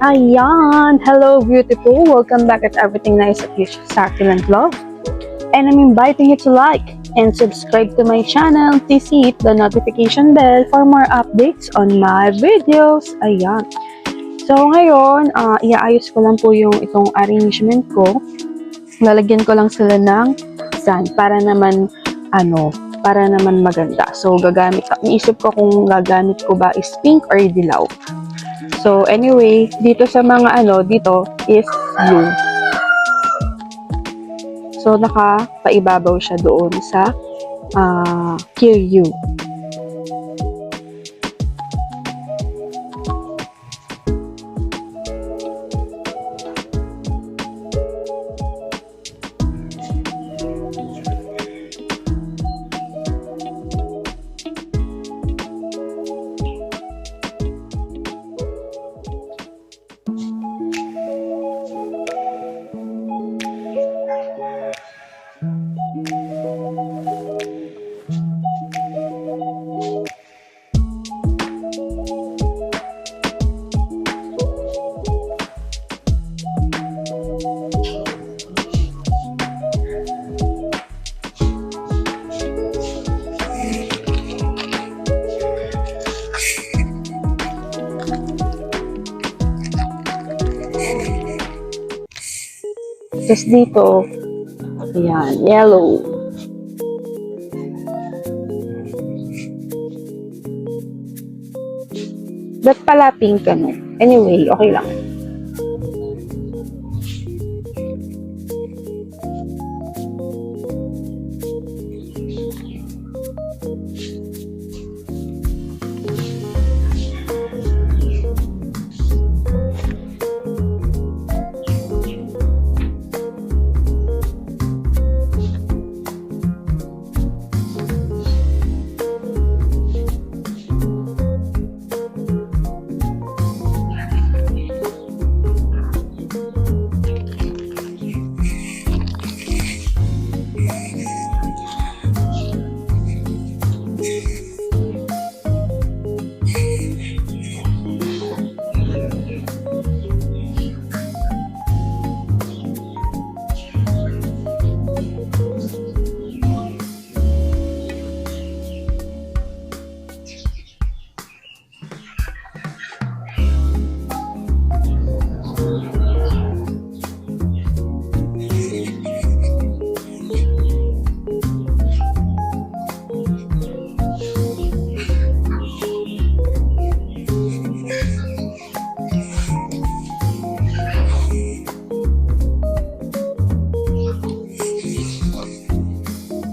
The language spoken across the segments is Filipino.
Ayan! Hello, beautiful! Welcome back at Everything Nice at Your Succulent Love. And I'm inviting you to like and subscribe to my channel to hit the notification bell for more updates on my videos. Ayan. So, ngayon, iaayos ko lang po yung itong arrangement ko. Lalagyan ko lang sila ng sand para naman, para naman maganda. So, iisip ko kung gagamit ko ba is pink or dilaw. So, anyway, dito sa mga dito is blue. So, nakapaibabaw siya doon sa Kiryu. Tapos dito, ayan, yellow. Ba't pala pink ano? Anyway, okay lang.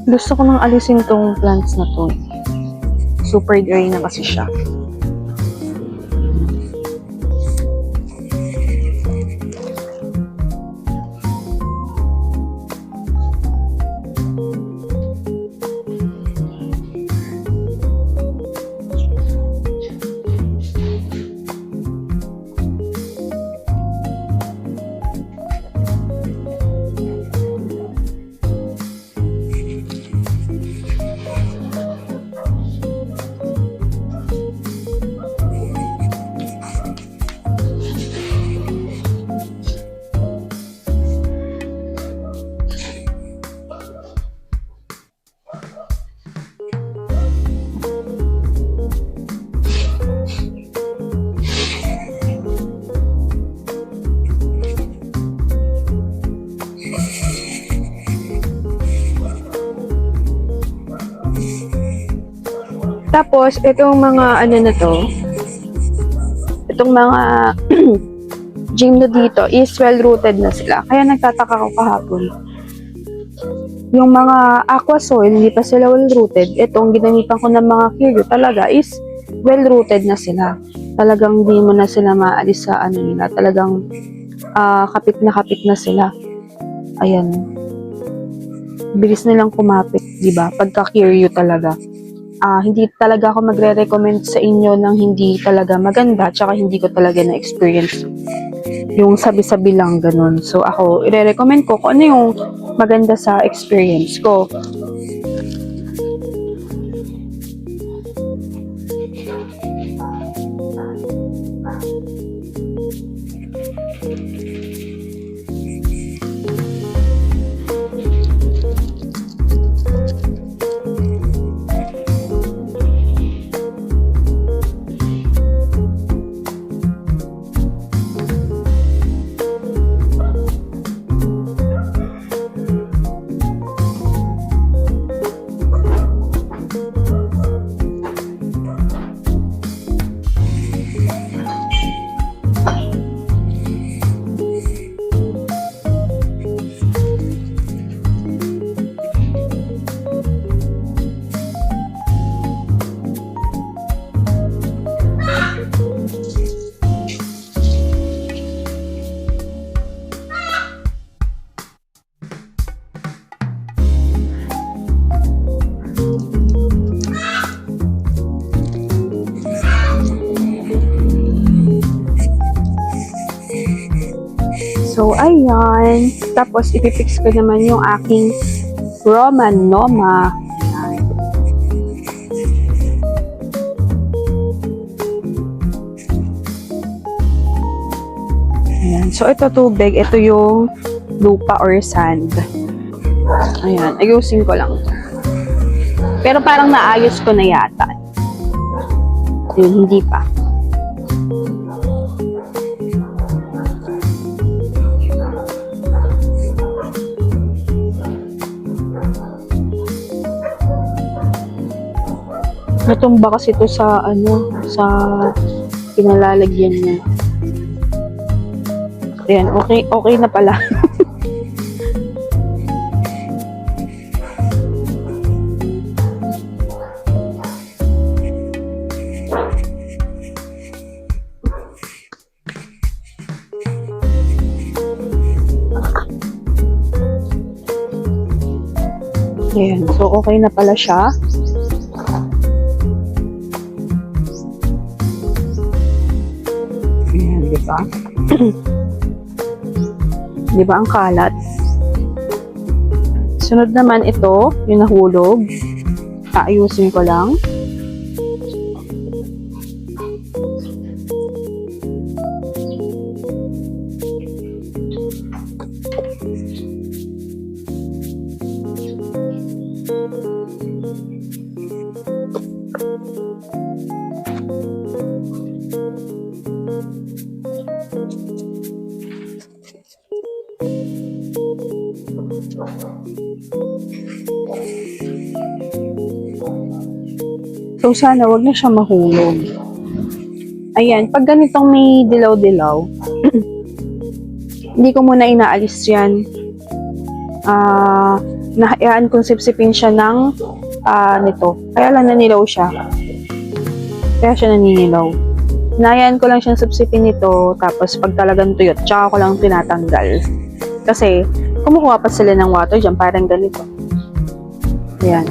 Gusto ko nang alisin tong plants na to. Super dry na kasi siya. Tapos, itong mga na to, itong mga gym na dito is well-rooted na sila. Kaya nagtataka ko kahapon. Yung mga aqua soil, hindi pa sila well-rooted. Itong ginamitan ko ng mga Kiryu talaga is well-rooted na sila. Talagang di mo na sila maalis sa nila. Talagang kapit na sila. Ayan. Bilis nilang kumapit, di ba? Pagka Kiryu talaga. Hindi talaga ako magre-recommend sa inyo ng hindi talaga maganda, tsaka hindi ko talaga na-experience yung sabi-sabi lang ganun. So ako, i-recommend ko kung ano yung maganda sa experience ko. So, ayan. Tapos, ipipix ko naman yung aking Roman Noma. Ayan. Ayan. So, ito tubig. Ito yung lupa or sand. Ayan. Ayusin ko lang. Pero parang naayos ko na yata. Yun, hindi pa. Natumba kasi ito sa sa pinalalagyan niya. Ayan, okay na pala. Ayan, so okay na pala siya. Ayan, diba? Diba ang kalat? Sunod naman ito, yung nahulog. Aayusin ko lang. So, sana wag na siya mahulog. Ayan, pag ganitong may dilaw-dilaw, hindi ko muna inaalis yan. Nahayaan kong sipsipin siya ng nito. Kaya lang nanilaw siya. Kaya siya naninilaw. Nahayaan ko lang siyang sipsipin nito, tapos pag talagang tuyot, tsaka ko lang tinatanggal. Kasi, kumukuha pa sila ng water dyan, parang ganito. Ayan.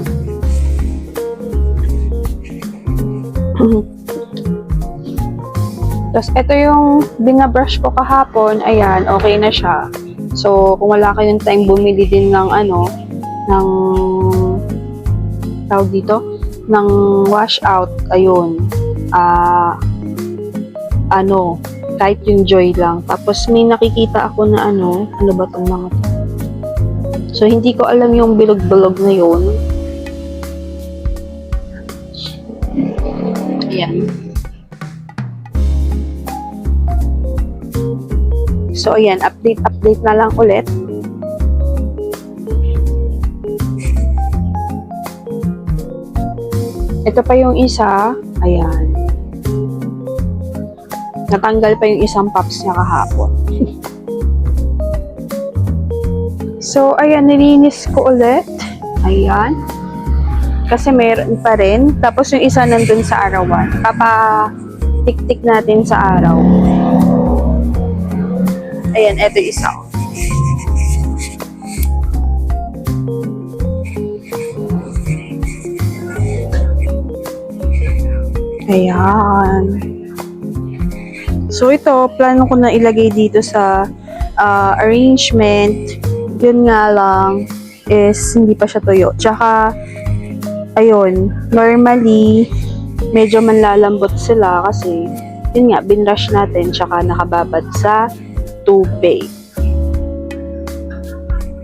Tapos, ito yung binabrush ko kahapon. Ayan, okay na siya. So, kung wala kayong time bumili din ng ng tawag dito, ng wash out, ayun. Kahit yung Joy lang. Tapos, may nakikita ako na ano ba itong mga to? So, hindi ko alam yung bilog-bilog na yun. Ayan. So, ayan, update na lang ulit. Ito pa yung isa. Ayan. Natanggal pa yung isang pops niya kahapon. So, ayan, nilinis ko ulit. Ayan. Kasi meron pa rin. Tapos yung isa nandun sa arawan. Papa-tik-tik natin sa araw. Ayan, eto isa. Ayan. So, ito, plano ko na ilagay dito sa arrangement. Yun nga lang, is hindi pa siya tuyo. Tsaka, ayun, normally, medyo manlalambot sila kasi, yun nga, binrush natin, tsaka nakababad sa tubig.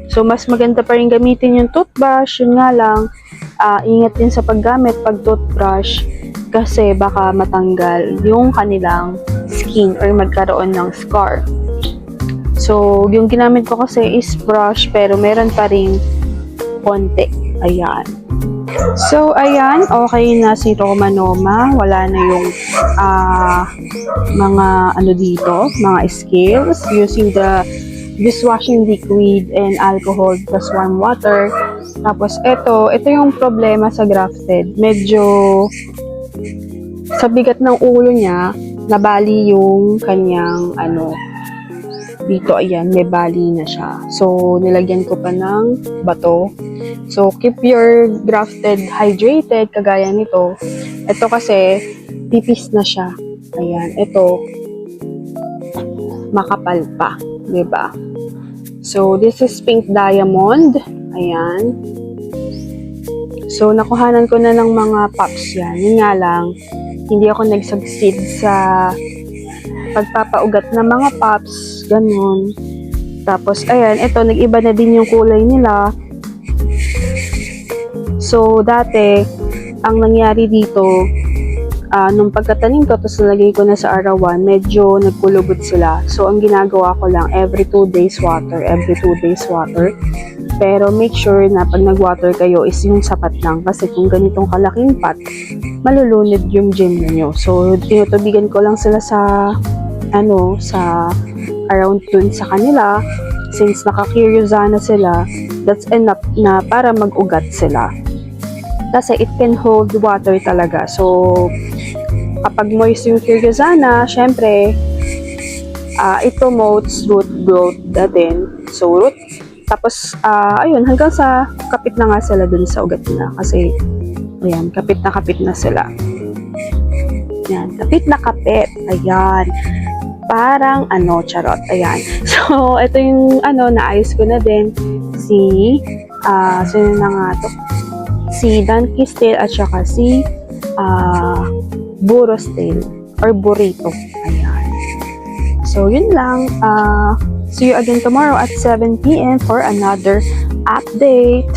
So, mas maganda pa rin gamitin yung toothbrush. Yun nga lang, ingat din sa paggamit pag toothbrush kasi baka matanggal yung kanilang skin or magkaroon ng scar. So, yung ginamit ko kasi is brush pero meron pa rin konti. Ayan. So, ayan. Okay na si Romanoma. Wala na yung mga dito, mga scales using the dishwashing liquid and alcohol plus warm water. Tapos, ito yung problema sa grafted. Medyo sa bigat ng ulo niya, nabali yung kanyang dito, ayan, may bali na siya. So, nilagyan ko pa ng bato. So, keep your grafted hydrated, kagaya nito. Ito kasi, pipis na siya. Ayan, ito, makapal pa. Diba? So, this is pink diamond. Ayan. So, nakuhanan ko na ng mga pups yan. Yun nga lang, hindi ako nag-succeed sa pagpapaugat ng mga pups. Ganun. Tapos, ayan, ito, nag-iba na din yung kulay nila. So, dati, ang nangyari dito, nung pagkatanim ko, tapos nalagay ko na sa arawan, medyo nagkulubot sila. So, ang ginagawa ko lang, every 2 days water. Pero make sure na pag nag-water kayo is yung sapat lang. Kasi kung ganitong kalaking pot, malulunod yung gem nyo. So, tinutubigan ko lang sila sa around dun sa kanila. Since naka-curiosana sila, that's enough na para mag-ugat sila. Kasi it can hold water talaga. So, kapag moist yung curiosana, syempre, it promotes root growth na din. So, root. Tapos, ayun, hanggang sa kapit na nga sila dun sa ugat nila. Kasi, ayan, kapit na sila. Ayan, kapit na kapit. Ayan. Parang, charot. Ayan. So, ito yung, naayos ko na din. Sino na nga to? Si Donkey's Tail at saka si Burro's Tail or Burrito. Ayan. So, yun lang. See you again tomorrow at 7 p.m. for another update.